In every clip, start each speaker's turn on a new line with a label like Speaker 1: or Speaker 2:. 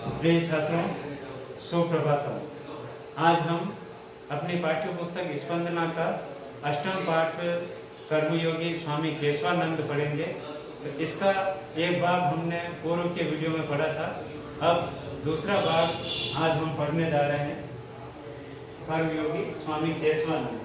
Speaker 1: प्रिय छात्रों, सुप्रभातम। आज हम अपनी पाठ्य पुस्तक स्पंदना का अष्टम पाठ कर्मयोगी स्वामी केशवानंद पढ़ेंगे। तो इसका एक भाग हमने पूर्व के वीडियो में पढ़ा था। अब दूसरा भाग आज हम पढ़ने जा रहे हैं, कर्मयोगी स्वामी केशवानंद।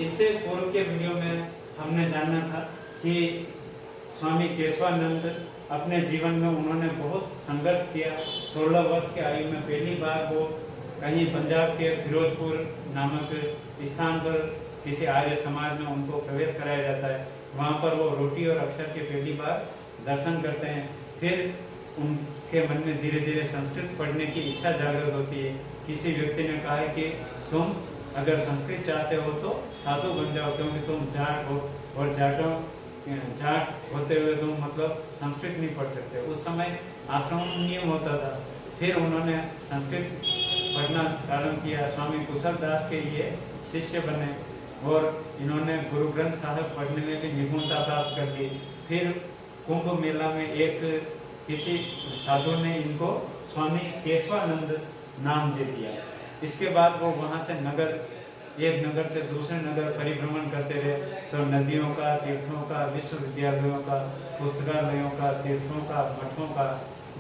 Speaker 1: इससे पूर्व के वीडियो में हमने जाना था कि स्वामी केशवानंद अपने जीवन में उन्होंने बहुत संघर्ष किया। 16 वर्ष की आयु में पहली बार वो कहीं पंजाब के फिरोजपुर नामक स्थान पर किसी आर्य समाज में उनको प्रवेश कराया जाता है। वहाँ पर वो रोटी और अक्षर के पहली बार दर्शन करते हैं। फिर उनके मन में धीरे धीरे संस्कृत पढ़ने की इच्छा जागृत होती है। किसी व्यक्ति ने कहा है कि तुम अगर संस्कृत चाहते हो तो साधु बन जाओ, क्योंकि तुम जाट हो और जाट होते हुए तुम मतलब संस्कृत नहीं पढ़ सकते। उस समय आश्रम में नियम होता था। फिर उन्होंने संस्कृत पढ़ना प्रारंभ किया। स्वामी कुशल दास के ये शिष्य बने और इन्होंने गुरु ग्रंथ साहब पढ़ने में भी निपुणता प्राप्त कर ली। फिर कुंभ मेला में एक किसी साधु ने इनको स्वामी केशवानंद नाम दे दिया। इसके बाद वो वहाँ से एक नगर से दूसरे नगर परिभ्रमण करते रहे। तो नदियों का, तीर्थों का, विश्वविद्यालयों का, पुस्तकालयों का, तीर्थों का, मठों का,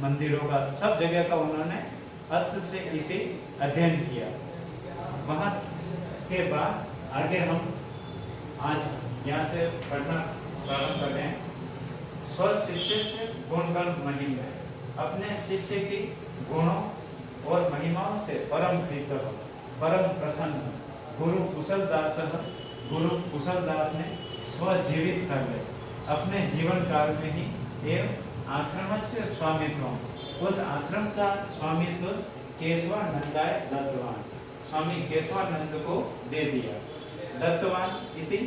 Speaker 1: मंदिरों का, सब जगह का उन्होंने अथ से इति अध्ययन किया। वहाँ के बाद आगे हम आज यहाँ से पढ़ना प्रारंभ कर रहे हैं। स्व शिष्य से गुणगण महिमा, अपने शिष्य की गुणों और महिमाओं से परम प्रीत हो, परम प्रसन्न। गुरु कुशल दास ने स्वजीवित कर ले अपने जीवन काल में ही एवं आश्रम से स्वामित्व, उस आश्रम का स्वामित्व केशवानंदाय दत्तवान, स्वामी केशवानंद को दे दिया। दत्तवान इति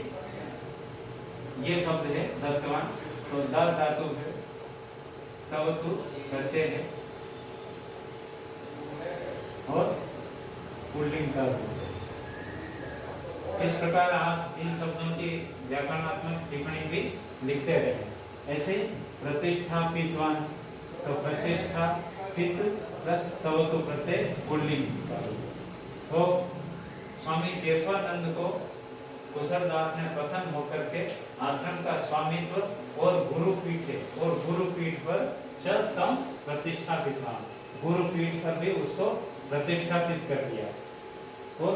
Speaker 1: ये शब्द है दत्तवान, तो द धातु है, तब तु करते हैं और पुल्लिंग का रूप। इस प्रकार आप इन शब्दों की व्याकरणात्मक टिप्पणी भी लिखते रहे। ऐसे प्रतिष्ठापितवान, तो प्रतिष्ठापित प्लस तव तो प्रत्यय पुल्लिंग का रूप। तो स्वामी केशवानंद को कुशल दास ने प्रसन्न होकर के आश्रम का स्वामित्व और गुरुपीठ पर च तम प्रतिष्ठापितवान, गुरुपीठ पर भी उसको प्रतिष्ठापित कर दिया। और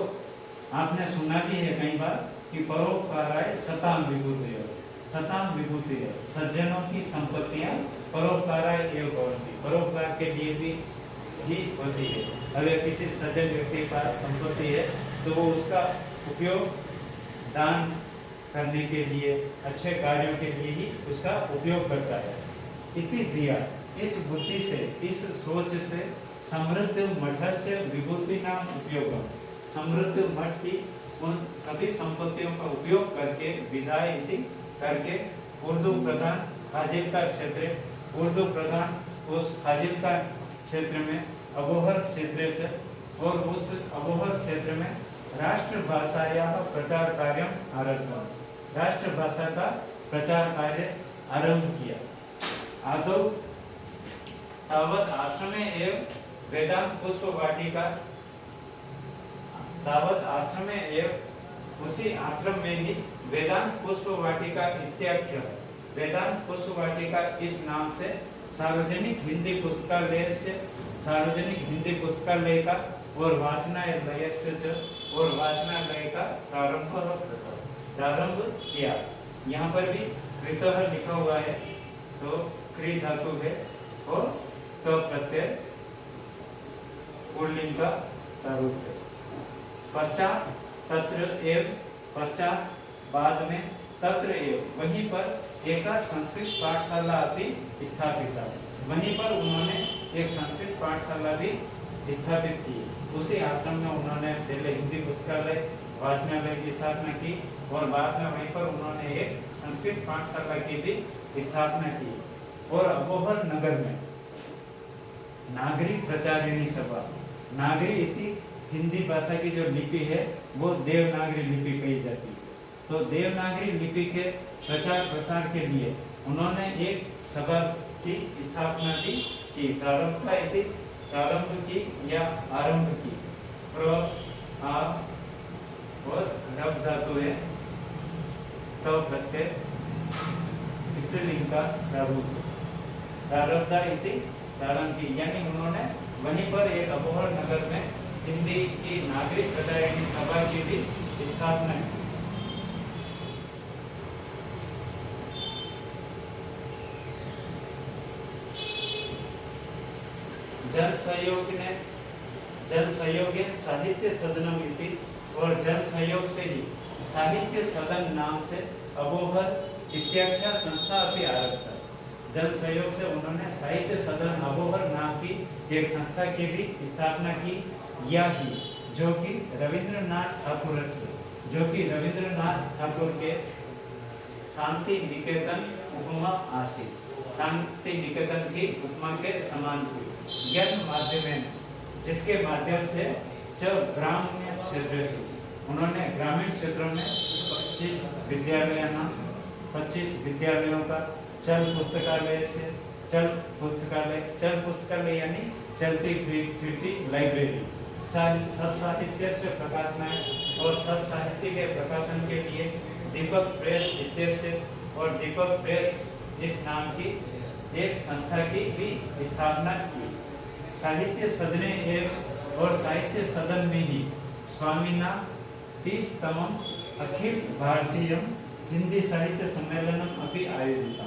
Speaker 1: आपने सुना भी है कई बार कि परोपकाराय शताम विभूतिः, शताम विभूतिः, सज्जनों की संपत्तियां परोपकाराय एव भवन्ति, परोपकार के लिए भी होती है। अगर किसी सज्जन व्यक्ति के पास संपत्ति है तो वो उसका उपयोग दान करने के लिए, अच्छे कार्यों के लिए ही उसका उपयोग करता है। इति दिया, इस बुद्धि से, इस सोच से समृद्ध मठस्य विभूति नाम उपयोग, समृद्ध मठ की उन सभी संपत्तियों का उपयोग करके विदाय इति करके उर्दू प्रधान फाजिल्का क्षेत्र, उर्दू प्रधान उस फाजिल्का क्षेत्र में अबोहर क्षेत्र, और उस अबोहर क्षेत्र में राष्ट्रभाषायाः प्रचार कार्य आरब्ध, राष्ट्रभाषा का प्रचार कार्य आरंभ किया। आदौ तावत आश्रमे एवं वेदांत पुष्प वाटिका, तावत आश्रमे एवं उसी आश्रम में ही वेदांत पुष्प वाटिका इत्याख्य, वेदांत पुष्प वाटिका इस नाम से सार्वजनिक हिंदी पुस्तकालय से, सार्वजनिक हिंदी पुस्तकालय का और वाचनालय से और वाचनालय का प्रारंभ किया। यहाँ पर भी कृतः लिखा हुआ है, तो क्री धातु है और तो प्रत्यय पुल्लिंग का रूप है। पश्चात तत्र एव, पश्चात बाद में, तत्र एव वहीं पर एक संस्कृत पाठशाला भी स्थापित, वहीं पर उन्होंने एक संस्कृत पाठशाला भी स्थापित की। उसी आश्रम में उन्होंने पहले हिंदी पुस्तकालय, वाचनालय की स्थापना की और बाद में वहीं पर उन्होंने एक संस्कृत पाठशाला की भी स्थापना की। और अबोहर नगर में नागरी प्रचारिणी सभा, नागरी इति हिंदी भाषा की जो लिपि है वो देवनागरी लिपि कही जाती है। तो देवनागरी लिपि के प्रचार प्रसार के लिए उन्होंने एक सभा की स्थापना भी की। प्रारंभ इति प्रारंभ की या आरंभ की। प्र आ और रब धातु है तो प्रत्यय स्त्रीलिंग का प्रारूप। प्रारब्धा इति प्रारंभ की, यानी उन्होंने वहीं पर एक अबोहर नगर में हिंदी की नागरिक प्रचारिणी सभा की भी स्थापना की। जन सहयोगे साहित्य सदनम इति, और जन सहयोग से ही साहित्य सदन नाम से अबोहर इत्याख्या संस्था अभी आरब्धा। जन सहयोग से उन्होंने साहित्य सदन अबोहर नाम की एक संस्था की भी स्थापना की। या ही जो कि रविंद्रनाथ ठाकुर से, जो कि रविंद्रनाथ ठाकुर के शांति निकेतन उपमा आसी, शांति निकेतन की उपमा के समान थी। यन माध्यम, जिसके माध्यम से जब ग्रामीण क्षेत्र से उन्होंने ग्रामीण क्षेत्रों में 25 विद्यालयों का चल पुस्तकालय यानी चलती फिरती लाइब्रेरी, सत्साहित्य से प्रकाशनाएं और सत्साहित्य के प्रकाशन के लिए दीपक प्रेस इत्यादि और दीपक प्रेस इस नाम की एक संस्था की भी स्थापना की। साहित्य सदने एवं और साहित्य सदन में ही स्वामीना 30तमं अखिल भारतीय हिंदी साहित्य सम्मेलनम अभी आयोजित।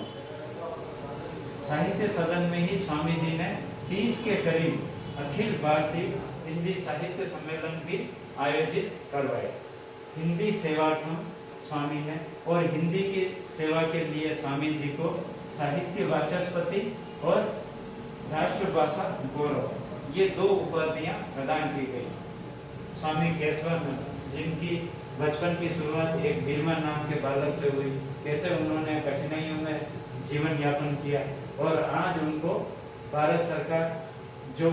Speaker 1: साहित्य सदन में ही स्वामी जी ने 30 के करीब अखिल भारतीय हिंदी साहित्य सम्मेलन भी आयोजित करवाए। हिंदी सेवार्थम स्वामी ने, और हिंदी की सेवा के लिए स्वामी जी को साहित्य वाचस्पति और राष्ट्रभाषा गौरव, ये 2 उपाधियां प्रदान की गई। स्वामी केशवानंद, जिनकी बचपन की शुरुआत एक बीरमा नाम के बालक से हुई, कैसे उन्होंने कठिनाइयों में जीवन यापन किया, और आज उनको भारत सरकार जो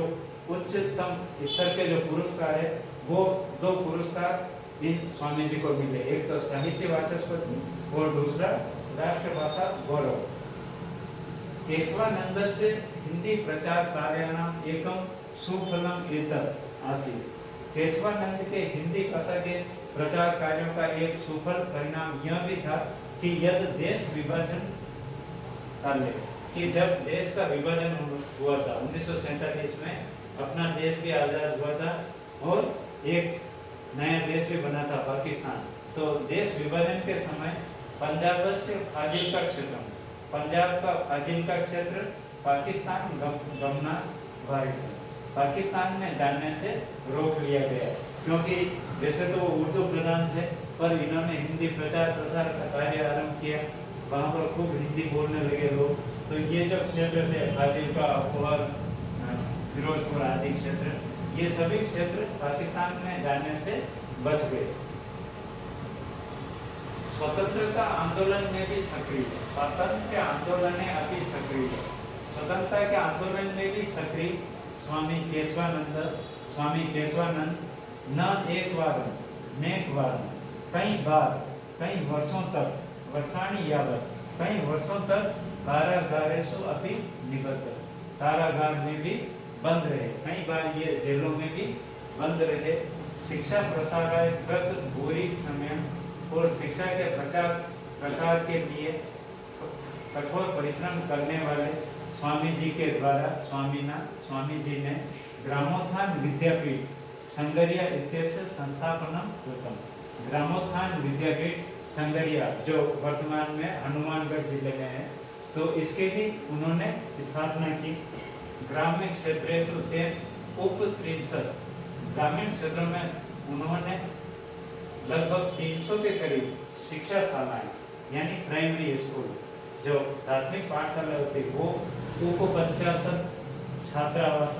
Speaker 1: उच्चतम स्तर के जो पुरस्कार है, वो 2 पुरस्कार इन स्वामी जी को मिले, एक तो साहित्य वाचस्पति और दूसरा राष्ट्रभाषा गौरव। केशवानंद से हिंदी प्रचार कार्याणाम एकम सुफलम एतत् आसीत्। केशवानंद के हिंदी भाषा के प्रचार कार्यों का एक सुफल परिणाम यह भी था कि यदि देश विभाजन काले, कि जब देश का विभाजन हुआ था 1947 में, अपना देश भी आजाद हुआ था और एक नया देश भी बना था पाकिस्तान। तो देश विभाजन के समय पंजाब से फाजिल्का क्षेत्र, पंजाब का फाजिल्का क्षेत्र पाकिस्तान गमना भारी था। पाकिस्तान में जाने से रोक लिया गया, क्योंकि वैसे तो वो उर्दू प्रधान थे, पर इन्होंने हिंदी प्रचार प्रसार का कार्य आरंभ किया। वहाँ पर खूब हिंदी बोलने लगे लोग। तो ये जो क्षेत्र थे फाजिल्का, अबोहर, फिरोजपुर आदि क्षेत्र, ये सभी क्षेत्र पाकिस्तान में जाने से बच गए। स्वतंत्रता आंदोलन में भी सक्रिय, स्वातंत्र्य आंदोलन में अभी सक्रिय, स्वतंत्रता के आंदोलन में भी सक्रिय स्वामी केशवानंद न एक बार नेक बार कई बार कई वर्षों तक वर्षाणी यावत कई वर्षों तक कारागारेषु अपि निबद्ध, कारागार में भी बंद रहे, कई बार ये जेलों में भी बंद रहे। शिक्षा प्रसाराकृत भूरी समय और शिक्षा के प्रचार प्रसार के लिए कठोर परिश्रम करने वाले स्वामी जी के द्वारा स्वामी जी ने ग्रामोत्थान विद्यापीठ संगरिया इत्यस्य संस्थापनम कृतम। ग्रामोत्थान विद्यापीठ संगरिया जो वर्तमान में हनुमानगढ़ जिले में है, तो इसके भी उन्होंने स्थापना की। ग्रामीण क्षेत्रेषु तेन उपत्रिंशत्, ग्रामीण क्षेत्रों में उन्होंने लगभग 300 के करीब शिक्षा शालाएं यानी प्राइमरी स्कूल, जो प्राथमिक पाठशाला होती वो 50 छात्रावास,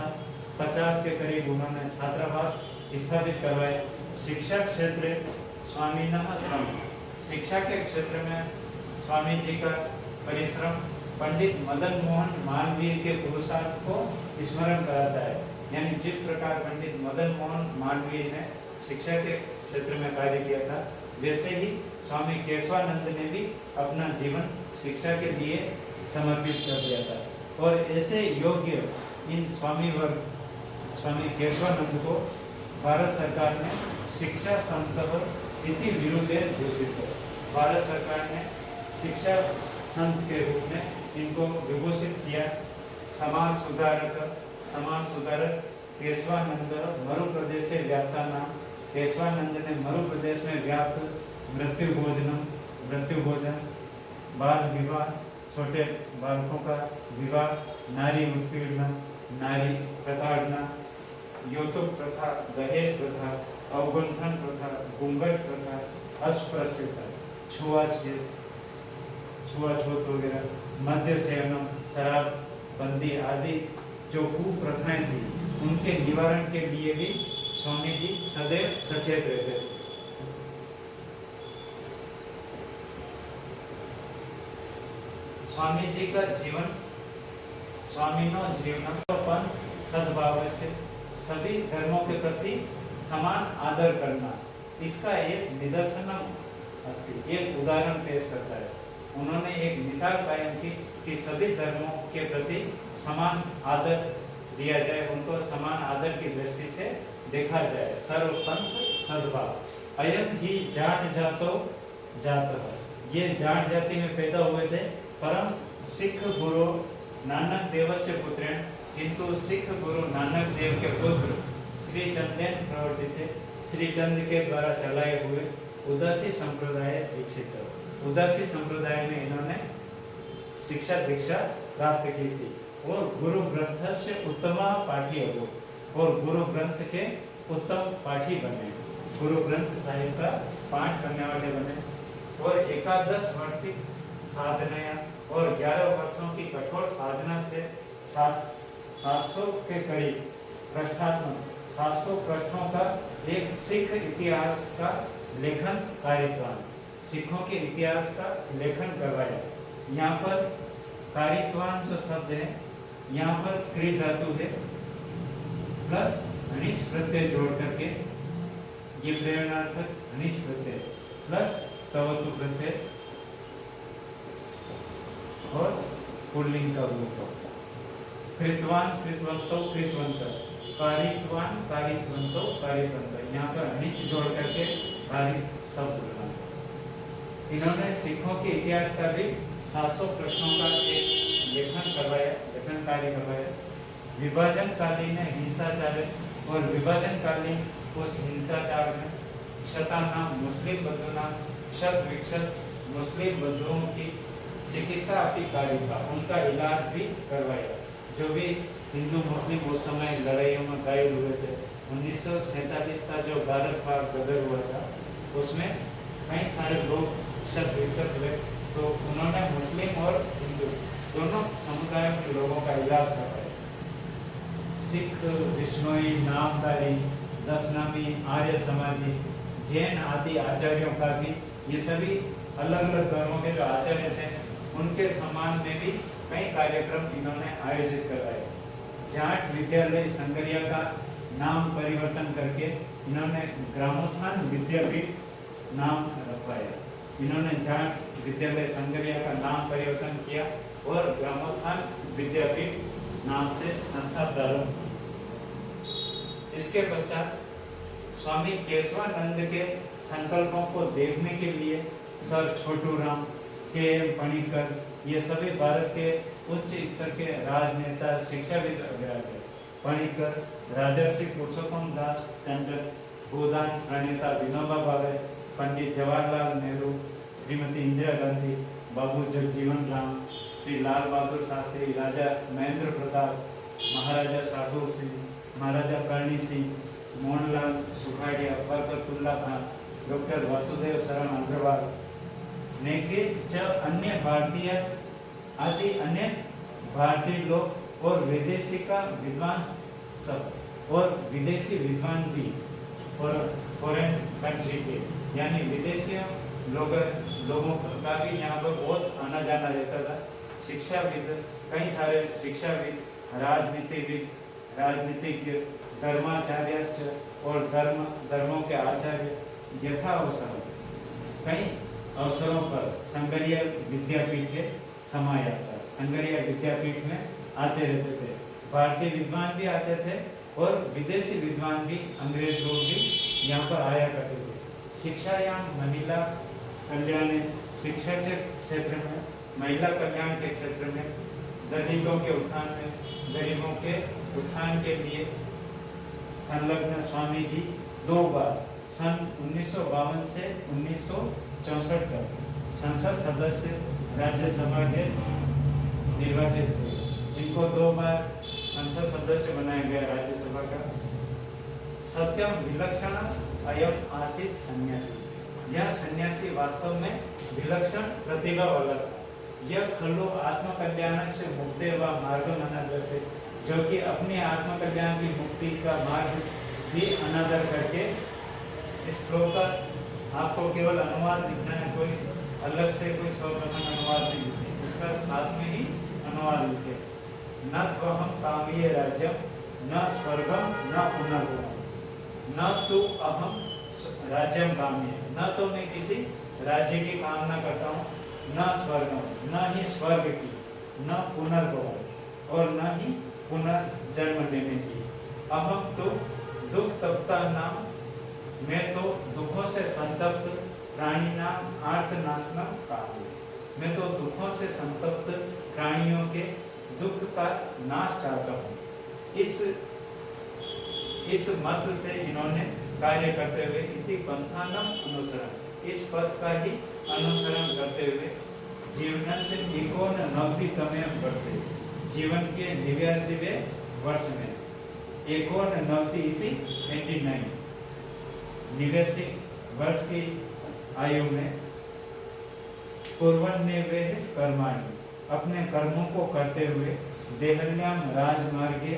Speaker 1: 50 के करीब उन्होंने छात्रावास स्थापित करवाए। शिक्षा क्षेत्र स्वामी नमः श्रम, शिक्षा के क्षेत्र में स्वामी जी का परिश्रम पंडित मदन मोहन मालवीय के पुरुषार्थ को स्मरण कराता है। यानी जिस प्रकार पंडित मदन मोहन मालवीय ने शिक्षा के क्षेत्र में कार्य किया था, वैसे ही स्वामी केशवानंद ने भी अपना जीवन शिक्षा के लिए समर्पित कर दिया था। और ऐसे योग्य इन स्वामी केशवानंद को भारत सरकार ने शिक्षा संत इति विरुद्धे घोषित किया। भारत सरकार ने शिक्षा संत के रूप में इनको विभूषित किया। समाज सुधारक केशवानंद मरु प्रदेश से व्याप्ता नाम। केशवानंद ने मरु प्रदेश में व्याप्त मृत्यु भोजन, बाल विवाह, छोटे बालकों का विवाह, नारी उत्पीड़न, नारी प्रताड़ना, यौतुक प्रथा, दहेज प्रथा, अवगुंठन प्रथा, घूंघट प्रथा, अस्पृश्यता, छुआछूत वगैरह, मद्य सेवन, शराब बंदी आदि जो कुप्रथाएं थी उनके निवारण के लिए भी स्वामी जी सदैव सचेत रहते थे। स्वामी जी का जीवन, स्वामीनो जीवन पंथ सद्भाव से सभी धर्मों के प्रति समान आदर करना, इसका एक निदर्शन एक उदाहरण पेश करता है। उन्होंने एक मिसाल कायम की कि सभी धर्मों के प्रति समान आदर दिया जाए, उनको समान आदर की दृष्टि से देखा जाए। सर्वपंथ सद्भाव। अयम ही जाट जातो जात, ये जाट जाति में पैदा हुए थे। परम सिख गुरु नानक देवस्य पुत्रेण, किंतु सिख गुरु नानक देव के पुत्र श्री चंदेन प्रवर्तित, श्री चंद के द्वारा चलाए हुए उदासी संप्रदाय दीक्षित। उदासी संप्रदाय में इन्होंने शिक्षा दीक्षा प्राप्त की थी और गुरु ग्रंथ से उत्तम पाठी हो, और गुरु ग्रंथ के उत्तम पाठी बने, गुरु ग्रंथ साहिब का पाठ करने वाले बने, और 11 वार्षिक साधना और 11 वर्षों की कठोर साधना से 700 के करीब पृष्ठात्मक 700 पृष्ठों का एक सिख इतिहास का लेखन कारित्वान, सिखों के इतिहास का लेखन करवाया। यहाँ पर कारित्वान जो शब्द है, यहाँ पर क्रि धातु है प्लस अनिच प्रत्यय जोड़ करके ये प्रेरणार्थक अनिच प्रत्यय प्लस तवतु प्रत्यय और पुल्लिंग का रूप। कृतवान कृतवंतो कृतवंत, कारित्वान कारित्वंतो कारित्वंत, यहाँ पर अनिच जोड़ करके कारित शब्द बना। इन्होंने सिखों के इतिहास का भी 700 प्रश्नों का एक लेखन कार्य करवाया। विभाजन कालीन हिंसाचार और विभाजन कालीन उस हिंसाचार में क्षताना मुस्लिम बंधुना क्षत विक्षत मुस्लिम बंधुओं की चिकित्सा भी कार्य था, उनका इलाज भी करवाया। जो भी हिंदू मुस्लिम उस समय लड़ाइयों में घायल हुए थे, 1947 का जो भारत पाक गदर हुआ था उसमें कई सारे लोग क्षत विक्षत हुए, तो उन्होंने मुस्लिम और हिंदू दोनों समुदायों के लोगों का इलाज करवाया। सिख, विष्णोई, नामधारी, दशनामी, आर्य समाजी, जैन आदि आचार्यों का भी, ये सभी अलग अलग धर्मों के जो आचार्य थे उनके सम्मान में भी कई कार्यक्रम इन्होंने आयोजित करवाए। जाट विद्यालय संगरिया का नाम परिवर्तन करके इन्होंने ग्रामोत्थान विद्यापीठ नाम रखवाया। इन्होंने जाट विद्यालय संगरिया का नाम परिवर्तन किया और ग्रामोत्थान विद्यापीठ नाम से संस्था प्रारंभ। इसके पश्चात स्वामी केशवानंद के संकल्पों को देखने के लिए सर छोटू राम, के.एम. पणिकर, ये सभी भारत के उच्च स्तर के राजनेता शिक्षाविद वगैरह थे। पणिकर, राजर्षि पुरुषोत्तम दास टंडन, भूदान प्रणेता विनोबा भावे, पंडित जवाहरलाल नेहरू, श्रीमती इंदिरा गांधी, बाबू जगजीवन राम, श्री लाल बहादुर शास्त्री, राजा महेंद्र प्रताप, महाराजा साधु सिंह, महाराजा करणी सिंह, मोहनलाल सुखाड़िया, बरकतुल्ला खान, डॉक्टर वासुदेव शरण अग्रवाल ने के अन्य भारतीय आदि अनेक भारतीय लोग और विदेशी का विद्वान सब और विदेशी विद्वान भी और फॉरेन कंट्री के यानी विदेशी लोगों का भी यहाँ पर बहुत आना जाना रहता था। शिक्षाविद, कई सारे शिक्षाविद, राजनीतिज्ञ, धर्माचार्य और धर्मों के आचार्य यथा अवसर कई अवसरों पर संगरिया विद्यापीठ समाया था। संगरिया विद्यापीठ में आते रहते थे। भारतीय विद्वान भी आते थे और विदेशी विद्वान भी, अंग्रेज लोग भी यहाँ पर आया करते थे। शिक्षायाम महिला कल्याण, शिक्षा के क्षेत्र में, महिला कल्याण के क्षेत्र में, दलितों के उत्थान में, गरीबों के उत्थान के लिए संलग्न स्वामी जी 2 बार सन 1952 से 1964 तक संसद सदस्य राज्यसभा के निर्वाचित हुए। इनको 2 बार संसद सदस्य बनाया गया राज्यसभा का। सत्यम विलक्षण अयम आसीत सन्यासी, यह सन्यासी वास्तव में विलक्षण प्रतिभा वाला था। यह खल्लो आत्मकल्याण से मुक्ति व मार्ग अनादर थे, जो कि अपने आत्मकल्याण की मुक्ति का मार्ग भी अनादर करके। इस श्लोक का आपको केवल अनुवाद लिखना है, कोई अलग से कोई 100% अनुवाद नहीं लिखे, इसका साथ में ही अनुवाद लिखे। न त्वहम कामीय राज्यम न स्वर्गम न पुनर्भवम, न तो अहम राज्यम काम्य, न तो मैं किसी राज्य की कामना करता हूँ, न स्वर्गम, न ही स्वर्ग की, न पुनर्भव और न ही पुनर्जन्म लेने की। अहम तो दुख तप्ता नाम, मैं तो दुखों से संतप्त प्राणी नाम आर्थ नाशनम काहू, मैं तो दुखों से संतप्त प्राणियों के दुख का नाश चाहता हूँ। इस मत से इन्होंने कार्य करते हुए इति पंथानम अनुसरण, इस पथ का ही अनुसरण करते हुए जीवन से एकोन नवतितमे वर्षे, जीवन के 89वें वर्ष में, एकोन नवति इति 89, 89 वर्ष की आयु में, पूर्वन्नेवे कर्माणि, अपने कर्मों को करते हुए, देहल्याम राजमार्गे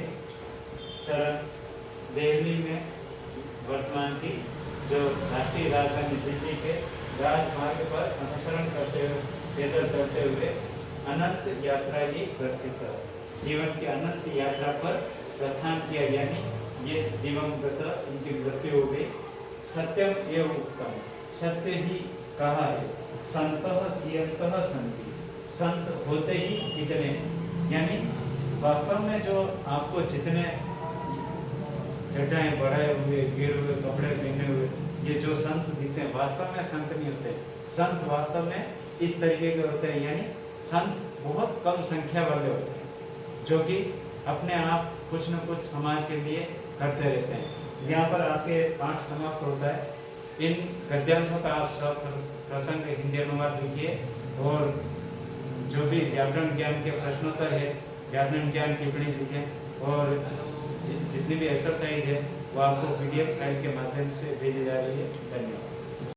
Speaker 1: चरण, दिल्ली में वर्तमान की जो राष्ट्रीय राजधानी दिल्ली के राजमार्ग पर अनुसरण करते हुए, पैदल चलते हुए अनंत यात्रा ये प्रस्थित, जीवन की अनंत यात्रा पर प्रस्थान किया, यानी ये दिवंगत, इनकी मृत्यु हो गई। सत्यम एवं उत्तम, सत्य ही कहा है। संतः कियंतः संति, संत होते ही कितने, यानी वास्तव में जो आपको जितने जटाएं बढ़ाए हुए, गिर हुए कपड़े पहने हुए ये जो संत दिखते हैं, वास्तव में संत नहीं होते। संत वास्तव में इस तरीके के होते हैं, यानी संत बहुत कम संख्या वाले होते हैं, जो कि अपने आप कुछ न कुछ समाज के लिए करते रहते हैं। यहाँ पर आपके पाठ समाप्त होता है। इन गद्यांशों का आप सब प्रसंग हिंदी अनुवाद लिखिए, और जो भी व्याकरण ज्ञान के प्रश्नोत्तर है, व्याकरण ज्ञान टिप्पणी लिखें, और जितनी भी एक्सरसाइज है वो आपको PDF फाइल के माध्यम से भेजी जा रही है। धन्यवाद।